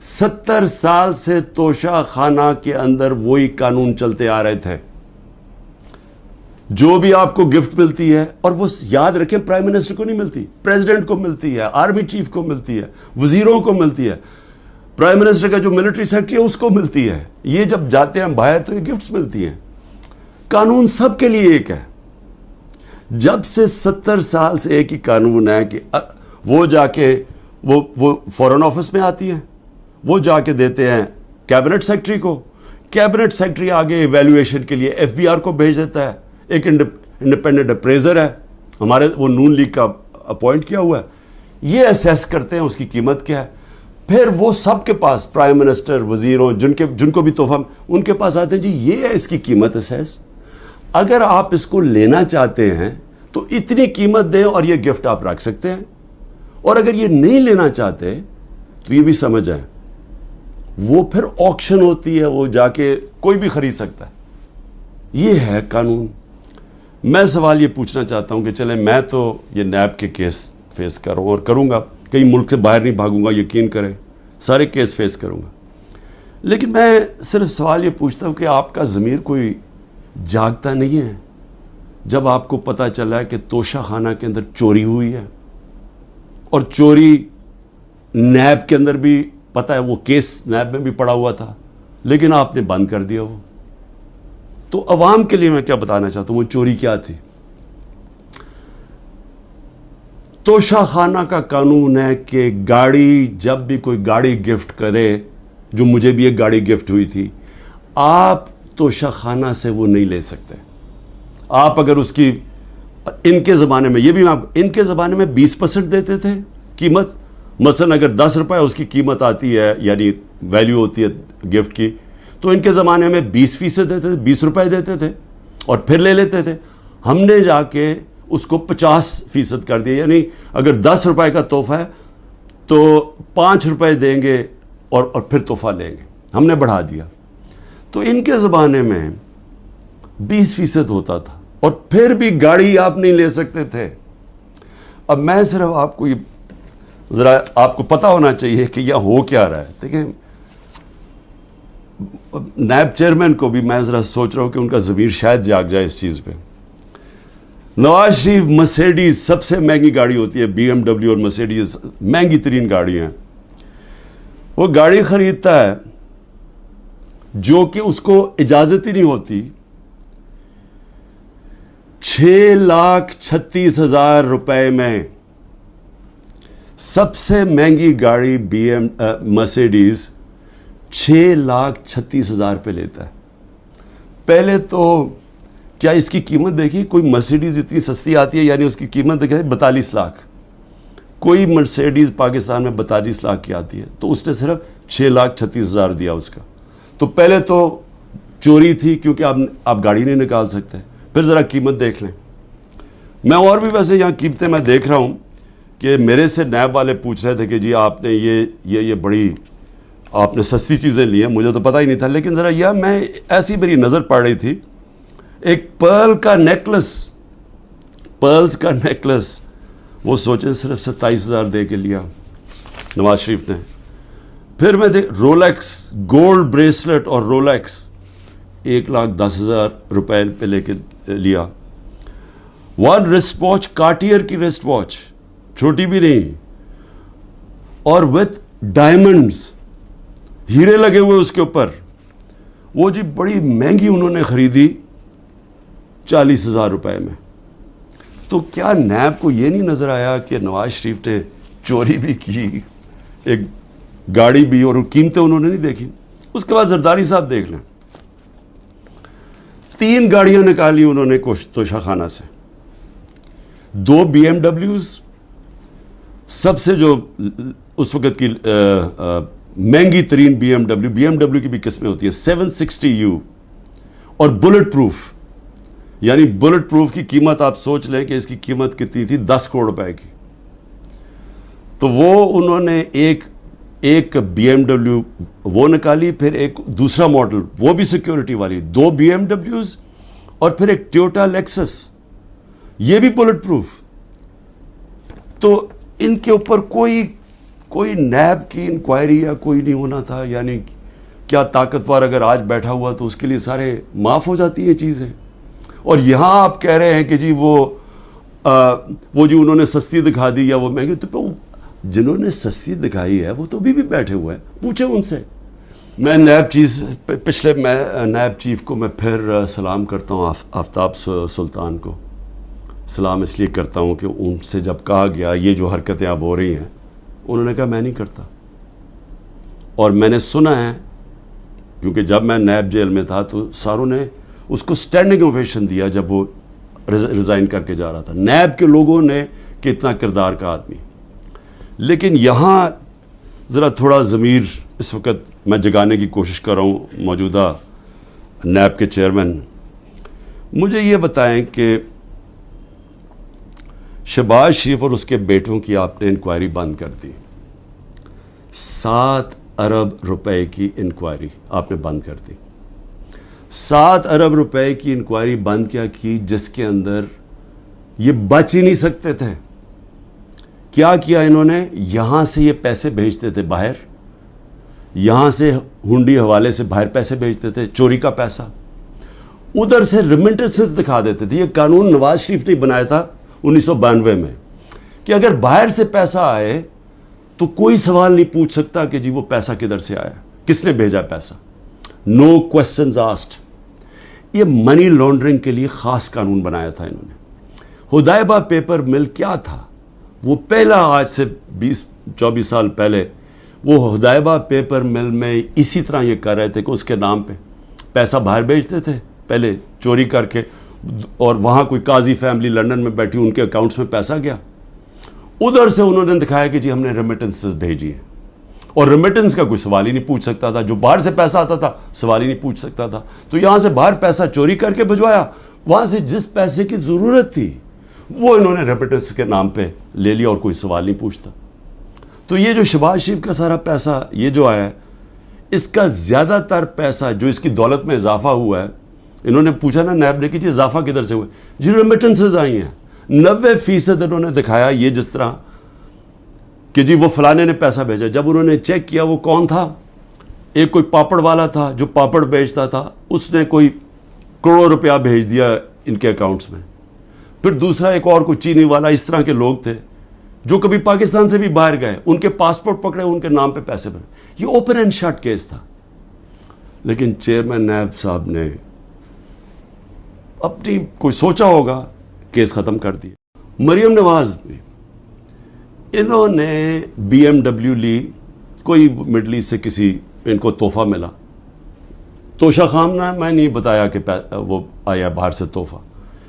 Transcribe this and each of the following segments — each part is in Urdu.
70 سال سے توشہ خانہ کے اندر وہی قانون چلتے آ رہے تھے. جو بھی آپ کو گفٹ ملتی ہے, اور وہ یاد رکھیں پرائم منسٹر کو نہیں ملتی, پریزیڈنٹ کو ملتی ہے, آرمی چیف کو ملتی ہے, وزیروں کو ملتی ہے, پرائم منسٹر کا جو ملٹری سیکرٹری ہے اس کو ملتی ہے. یہ جب جاتے ہیں باہر تو یہ گفٹس ملتی ہیں. قانون سب کے لیے ایک ہے. جب سے 70 سال سے ایک ہی قانون ہے کہ وہ جا کے وہ فورن آفس میں آتی ہیں, وہ جا کے دیتے ہیں کیبنٹ سیکرٹری کو, کیبنٹ سیکرٹری آگے ایویلویشن کے لیے ایف بی آر کو بھیج دیتا ہے. ایک انڈیپینڈنٹ اپریزر ہے ہمارے, وہ نون لیگ کا اپوائنٹ کیا ہوا ہے, یہ اسیس کرتے ہیں اس کی قیمت کیا ہے. پھر وہ سب کے پاس پرائم منسٹر, وزیروں, جن کو بھی تحفہ, ان کے پاس آتے ہیں, جی یہ ہے اس کی قیمت اسیس, اگر آپ اس کو لینا چاہتے ہیں تو اتنی قیمت دیں اور یہ گفٹ آپ رکھ سکتے ہیں, اور اگر یہ نہیں لینا چاہتے تو یہ بھی سمجھ آئے وہ پھر آکشن ہوتی ہے, وہ جا کے کوئی بھی خرید سکتا ہے. یہ ہے قانون. میں سوال یہ پوچھنا چاہتا ہوں کہ چلیں میں تو یہ نیب کے کیس فیس کر رہا ہوں اور کروں گا, کہیں ملک سے باہر نہیں بھاگوں گا, یقین کریں سارے کیس فیس کروں گا, لیکن میں صرف سوال یہ پوچھتا ہوں کہ آپ کا ضمیر کوئی جاگتا نہیں ہے جب آپ کو پتہ چلا ہے کہ توشہ خانہ کے اندر چوری ہوئی ہے, اور چوری نیب کے اندر بھی پتہ ہے, وہ کیس نیب میں بھی پڑا ہوا تھا لیکن آپ نے بند کر دیا وہ. تو عوام کے لیے میں کیا بتانا چاہتا ہوں, وہ چوری کیا تھی. توشہ خانہ کا قانون ہے کہ گاڑی, جب بھی کوئی گاڑی گفٹ کرے, جو مجھے بھی ایک گاڑی گفٹ ہوئی تھی, آپ توشہ خانہ سے وہ نہیں لے سکتے. آپ اگر اس کی, ان کے زمانے میں, یہ بھی ان کے زمانے میں 20% دیتے تھے قیمت. مثلا اگر 10 روپے اس کی قیمت آتی ہے, یعنی ویلیو ہوتی ہے گفٹ کی, تو ان کے زمانے میں 20% دیتے تھے, 20 روپے دیتے تھے اور پھر لے لیتے تھے. ہم نے جا کے اس کو 50% کر دیا, یعنی اگر 10 روپے کا تحفہ ہے تو 5 روپے دیں گے اور پھر تحفہ لیں گے. ہم نے بڑھا دیا. تو ان کے زمانے میں 20% ہوتا تھا, اور پھر بھی گاڑی آپ نہیں لے سکتے تھے. اب میں صرف آپ کو یہ ذرا آپ کو پتہ ہونا چاہیے کہ یہ ہو کیا رہا ہے. دیکھیں نیب چیئرمین کو بھی میں ذرا سوچ رہا ہوں کہ ان کا ضمیر شاید جاگ جائے اس چیز پہ. نواز شریف مرسیڈیز سب سے مہنگی گاڑی ہوتی ہے, بی ایم ڈبلیو اور مرسیڈیز مہنگی ترین گاڑیاں ہیں. وہ گاڑی خریدتا ہے جو کہ اس کو اجازت ہی نہیں ہوتی, 6,36,000 روپے میں. سب سے مہنگی گاڑی مرسیڈیز 6,36,000 پہ لیتا ہے. پہلے تو کیا اس کی قیمت دیکھی, کوئی مرسیڈیز اتنی سستی آتی ہے, یعنی اس کی قیمت دیکھیں 42 لاکھ. کوئی مرسیڈیز پاکستان میں 42 لاکھ کی آتی ہے, تو اس نے صرف 6,36,000 دیا اس کا. تو پہلے تو چوری تھی کیونکہ آپ گاڑی نہیں نکال سکتے. پھر ذرا قیمت دیکھ لیں. میں اور بھی ویسے یہاں قیمتیں میں دیکھ رہا ہوں کہ میرے سے نیب والے پوچھ رہے تھے کہ جی آپ نے یہ بڑی آپ نے سستی چیزیں لی ہیں, مجھے تو پتہ ہی نہیں تھا. لیکن ذرا یہ میں ایسی میری نظر پڑ رہی تھی, ایک پرل کا نیکلس, وہ سوچیں صرف 27,000 دے کے لیا نواز شریف نے. پھر میں رولیکس گولڈ بریسلٹ اور رولیکس 1,10,000 روپے پہ لے کے لیا. ون رسٹ واچ, کارٹیئر کی رسٹ واچ, چھوٹی بھی نہیں, اور وتھ ڈائمنڈز, ہیرے لگے ہوئے اس کے اوپر. وہ جی بڑی مہنگی انہوں نے خریدی 40,000 روپے میں. تو کیا نیب کو یہ نہیں نظر آیا کہ نواز شریف نے چوری بھی کی, ایک گاڑی بھی, اور قیمتیں انہوں نے نہیں دیکھی. اس کے بعد زرداری صاحب دیکھ لیں, 3 گاڑیاں نکالی انہوں نے توشہ خانہ سے, 2 BMW, سب سے جو اس وقت کی مہنگی ترین BMW کی بھی قسمیں ہوتی ہیں 760U, اور بلٹ پروف, یعنی بلٹ پروف کی قیمت آپ سوچ لیں کہ اس کی قیمت کتنی تھی, 10 کروڑ روپے کی. تو وہ انہوں نے ایک BMW وہ نکالی, پھر ایک دوسرا ماڈل وہ بھی سیکیورٹی والی, 2 BMWs, اور پھر ایک ٹویوٹا لیکسس, یہ بھی بلٹ پروف. تو ان کے اوپر کوئی کوئی نیب کی انکوائری یا کوئی نہیں ہونا تھا. یعنی کیا طاقتور اگر آج بیٹھا ہوا تو اس کے لیے سارے معاف ہو جاتی ہیں چیزیں. اور یہاں آپ کہہ رہے ہیں کہ جی وہ جو انہوں نے سستی دکھا دی یا وہ مہنگی, تو جنہوں نے سستی دکھائی ہے وہ تو ابھی بھی بیٹھے ہوئے ہیں, پوچھیں ان سے. میں نیب چیف کو میں پھر سلام کرتا ہوں, آفتاب سلطان کو سلام اس لیے کرتا ہوں کہ ان سے جب کہا گیا یہ جو حرکتیں اب ہو رہی ہیں, انہوں نے کہا میں نہیں کرتا. اور میں نے سنا ہے, کیونکہ جب میں نیب جیل میں تھا تو ساروں نے اس کو اسٹینڈنگ اوویشن دیا جب وہ ریزائن کر کے جا رہا تھا, نیب کے لوگوں نے کہ اتنا کردار کا آدمی. لیکن یہاں ذرا تھوڑا ضمیر اس وقت میں جگانے کی کوشش کر رہا ہوں. موجودہ نیب کے چیئرمین, مجھے یہ بتائیں کہ شہباز شریف اور اس کے بیٹوں کی آپ نے انکوائری بند کر دی. 7 ارب روپے کی انکوائری آپ نے بند کر دی. 7 ارب روپے کی انکوائری بند کیا کی, جس کے اندر یہ بچ ہی نہیں سکتے تھے. کیا کیا انہوں نے؟ یہاں سے یہ پیسے بھیجتے تھے باہر, یہاں سے ہنڈی حوالے سے باہر پیسے بھیجتے تھے, چوری کا پیسہ. ادھر سے ریمٹنسز دکھا دیتے تھے. یہ قانون نواز شریف نے بنایا تھا 1992 میں کہ اگر باہر سے پیسہ آئے تو کوئی سوال نہیں پوچھ سکتا کہ جی وہ پیسہ کدھر سے آیا, کس نے بھیجا پیسہ. نو کوسچنز آسکڈ. یہ منی لانڈرنگ کے لیے خاص قانون بنایا تھا انہوں نے. حدیبہ پیپر مل کیا تھا؟ وہ پہلا, آج سے 20-24 سال پہلے وہ حدیبہ پیپر مل میں اسی طرح یہ کر رہے تھے کہ اس کے نام پہ پیسہ باہر بھیجتے تھے پہلے چوری کر کے, اور وہاں کوئی قاضی فیملی لندن میں بیٹھی, ان کے اکاؤنٹس میں پیسہ گیا. ادھر سے انہوں نے دکھایا کہ جی ہم نے ریمیٹنسز بھیجی ہیں, اور ریمیٹنس کا کوئی سوال ہی نہیں پوچھ سکتا تھا. جو باہر سے پیسہ آتا تھا سوال ہی نہیں پوچھ سکتا تھا. تو یہاں سے باہر پیسہ چوری کر کے بھجوایا, وہاں سے جس پیسے کی ضرورت تھی وہ انہوں نے ریمیٹنس کے نام پہ لے لیا, اور کوئی سوال نہیں پوچھتا. تو یہ جو شہباز شریف کا سارا پیسہ یہ جو آیا ہے, اس کا زیادہ تر پیسہ جو اس کی دولت میں اضافہ ہوا ہے, انہوں نے پوچھا نا نیب نے کہ جی اضافہ کدھر سے ہوا؟ جی ریمیٹنسز آئی ہیں. 90% انہوں نے دکھایا یہ جس طرح کہ جی وہ فلانے نے پیسہ بھیجا. جب انہوں نے چیک کیا وہ کون تھا, ایک کوئی پاپڑ والا تھا جو پاپڑ بیچتا تھا, اس نے کوئی کروڑوں روپیہ بھیج دیا ان کے اکاؤنٹس میں. پھر دوسرا ایک اور کوئی چینی والا, اس طرح کے لوگ تھے جو کبھی پاکستان سے بھی باہر گئے, ان کے پاسپورٹ پکڑے, ان کے نام پہ پیسے بھرے. یہ اوپن اینڈ شٹ کیس تھا. لیکن چیئرمین نیب صاحب نے اپنی کوئی سوچا ہوگا, کیس ختم کر دیا. مریم نواز بھی, انہوں نے BMW لی, کوئی مڈل ایسٹ سے کسی ان کو تحفہ ملا. توشہ خانہ میں نہیں بتایا کہ وہ آیا باہر سے تحفہ.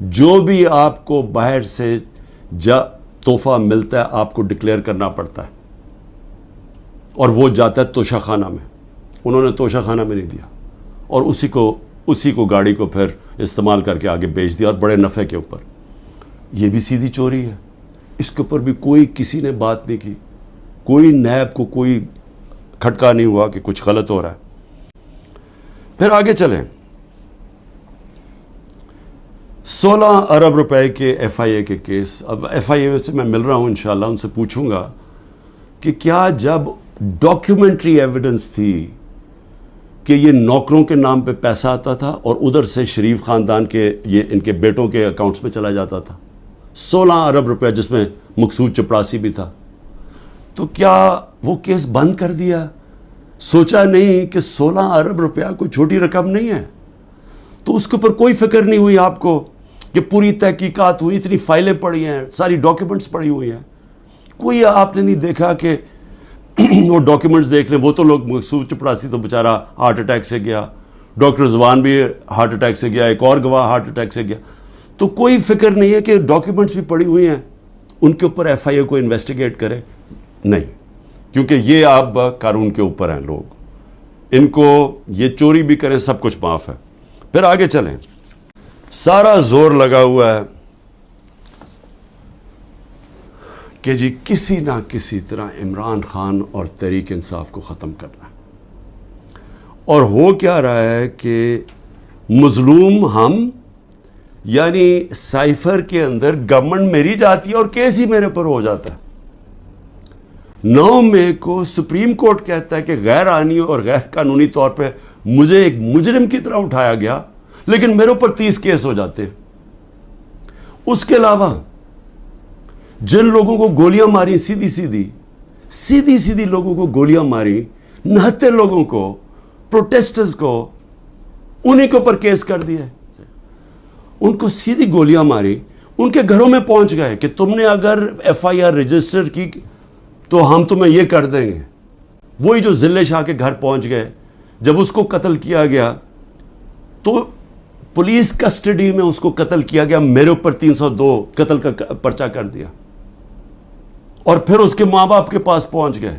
جو بھی آپ کو باہر سے تحفہ ملتا ہے آپ کو ڈکلیئر کرنا پڑتا ہے, اور وہ جاتا ہے توشہ خانہ میں. انہوں نے توشہ خانہ میں نہیں دیا, اور اسی کو گاڑی کو پھر استعمال کر کے آگے بیچ دیا, اور بڑے نفع کے اوپر. یہ بھی سیدھی چوری ہے. اس کے اوپر بھی کوئی کسی نے بات نہیں کی, کوئی نیب کو کوئی کھٹکا نہیں ہوا کہ کچھ غلط ہو رہا ہے. پھر آگے چلیں. 16 ارب روپے کے FIA کے کیس. اب FIA سے میں مل رہا ہوں, انشاءاللہ ان سے پوچھوں گا کہ کیا جب ڈاکیومنٹری ایویڈنس تھی کہ یہ نوکروں کے نام پہ پیسہ آتا تھا اور ادھر سے شریف خاندان کے یہ ان کے بیٹوں کے اکاؤنٹس میں چلا جاتا تھا 16 ارب روپے, جس میں مقصود چپڑاسی بھی تھا, تو کیا وہ کیس بند کر دیا؟ سوچا نہیں کہ 16 ارب روپیہ کوئی چھوٹی رقم نہیں ہے. تو اس کے اوپر کوئی فکر نہیں ہوئی آپ کو کہ پوری تحقیقات ہوئی, اتنی فائلیں پڑی ہیں, ساری ڈاکیومنٹس پڑی ہوئی ہیں, کوئی آپ نے نہیں دیکھا کہ وہ ڈاکیومنٹس دیکھ لیں. وہ تو لوگ, مقصود چپڑاسی تو بیچارہ ہارٹ اٹیک سے گیا, ڈاکٹر رضوان بھی ہارٹ اٹیک سے گیا, ایک اور گواہ ہارٹ اٹیک سے گیا. تو کوئی فکر نہیں ہے کہ ڈاکیومنٹس بھی پڑی ہوئی ہیں, ان کے اوپر FIA کو انویسٹیگیٹ کرے. نہیں, کیونکہ یہ آپ قانون کے اوپر ہیں لوگ, ان کو یہ چوری بھی کریں سب کچھ معاف ہے. پھر آگے چلیں. سارا زور لگا ہوا ہے کہ جی کسی نہ کسی طرح عمران خان اور تحریک انصاف کو ختم کرنا ہے. اور ہو کیا رہا ہے کہ مظلوم ہم, یعنی سائفر کے اندر گورنمنٹ میری جاتی ہے اور کیس ہی میرے پر ہو جاتا ہے. 9 مئی کو سپریم کورٹ کہتا ہے کہ غیر آئینی اور غیر قانونی طور پہ مجھے ایک مجرم کی طرح اٹھایا گیا، لیکن میرے اوپر 30 کیس ہو جاتے ہیں۔ اس کے علاوہ جن لوگوں کو گولیاں ماری سیدھی سیدھی لوگوں کو گولیاں ماری، نہتے لوگوں کو، پروٹیسٹرز کو، انہی کے اوپر کیس کر دیا، ان کو سیدھی گولیاں ماری، ان کے گھروں میں پہنچ گئے کہ تم نے اگر FIR رجسٹر کی تو ہم تمہیں یہ کر دیں گے۔ وہی جو ضلع شاہ کے گھر پہنچ گئے، جب اس کو قتل کیا گیا تو پولیس کسٹڈی میں اس کو قتل کیا گیا، میرے اوپر 302 قتل کا پرچہ کر دیا، اور پھر اس کے ماں باپ کے پاس پہنچ گئے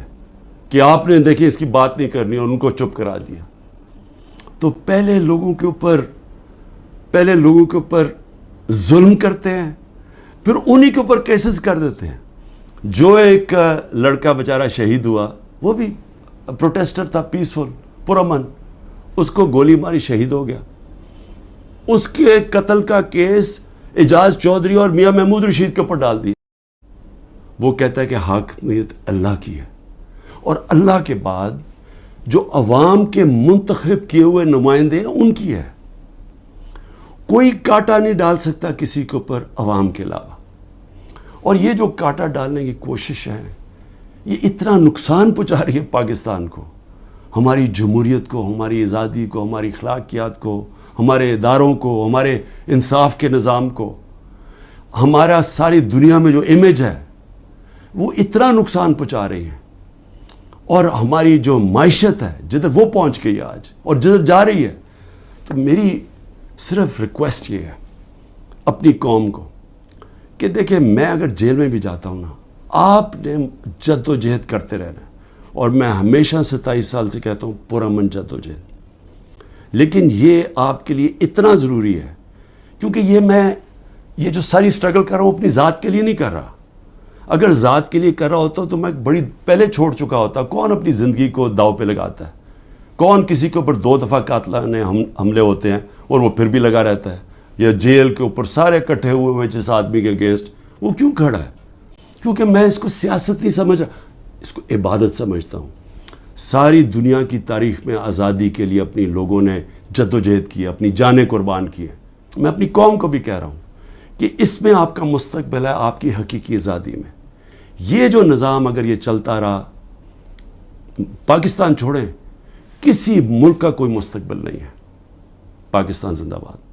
کہ آپ نے دیکھیں اس کی بات نہیں کرنی، اور ان کو چپ کرا دیا۔ تو پہلے لوگوں کے اوپر ظلم کرتے ہیں، پھر انہی کے اوپر کیسز کر دیتے ہیں۔ جو ایک لڑکا بیچارہ شہید ہوا، وہ بھی پروٹیسٹر تھا، پیسفل، پرامن، اس کو گولی ماری، شہید ہو گیا۔ اس کے قتل کا کیس اعجاز چودھری اور میاں محمود رشید کے اوپر ڈال دیا۔ وہ کہتا ہے کہ حاکمیت اللہ کی ہے، اور اللہ کے بعد جو عوام کے منتخب کیے ہوئے نمائندے ہیں ان کی ہے۔ کوئی کانٹا نہیں ڈال سکتا کسی کے اوپر عوام کے علاوہ، اور یہ جو کانٹا ڈالنے کی کوشش ہے یہ اتنا نقصان پہنچا رہی ہے پاکستان کو، ہماری جمہوریت کو، ہماری آزادی کو، ہماری اخلاقیات کو، ہمارے اداروں کو، ہمارے انصاف کے نظام کو، ہمارا ساری دنیا میں جو امیج ہے وہ اتنا نقصان پہنچا رہی ہیں، اور ہماری جو معیشت ہے جدھر وہ پہنچ گئی آج اور جدھر جا رہی ہے۔ تو میری صرف ریکویسٹ یہ ہے اپنی قوم کو کہ دیکھیں، میں اگر جیل میں بھی جاتا ہوں نا، آپ نے جد و جہد کرتے رہنا، اور میں ہمیشہ 27 سال سے کہتا ہوں پرامن جد و جہد، لیکن یہ آپ کے لیے اتنا ضروری ہے کیونکہ یہ جو ساری سٹرگل کر رہا ہوں اپنی ذات کے لیے نہیں کر رہا۔ اگر ذات کے لیے کر رہا ہوتا تو میں بڑی پہلے چھوڑ چکا ہوتا۔ کون اپنی زندگی کو داؤ پہ لگاتا ہے؟ کون کسی کے اوپر 2 دفعہ قاتلانہ حملے ہوتے ہیں اور وہ پھر بھی لگا رہتا ہے؟ یا جیل کے اوپر سارے اکٹھے ہوئے ہوئے جس آدمی کے اگینسٹ، وہ کیوں کھڑا ہے؟ کیونکہ میں اس کو سیاست نہیں سمجھا، اس کو عبادت سمجھتا ہوں۔ ساری دنیا کی تاریخ میں آزادی کے لیے اپنی لوگوں نے جد و جہد کی، اپنی جانیں قربان کی ہیں۔ میں اپنی قوم کو بھی کہہ رہا ہوں کہ اس میں آپ کا مستقبل ہے، آپ کی حقیقی آزادی میں۔ یہ جو نظام اگر یہ چلتا رہا، پاکستان چھوڑیں، کسی ملک کا کوئی مستقبل نہیں ہے۔ پاکستان زندہ باد۔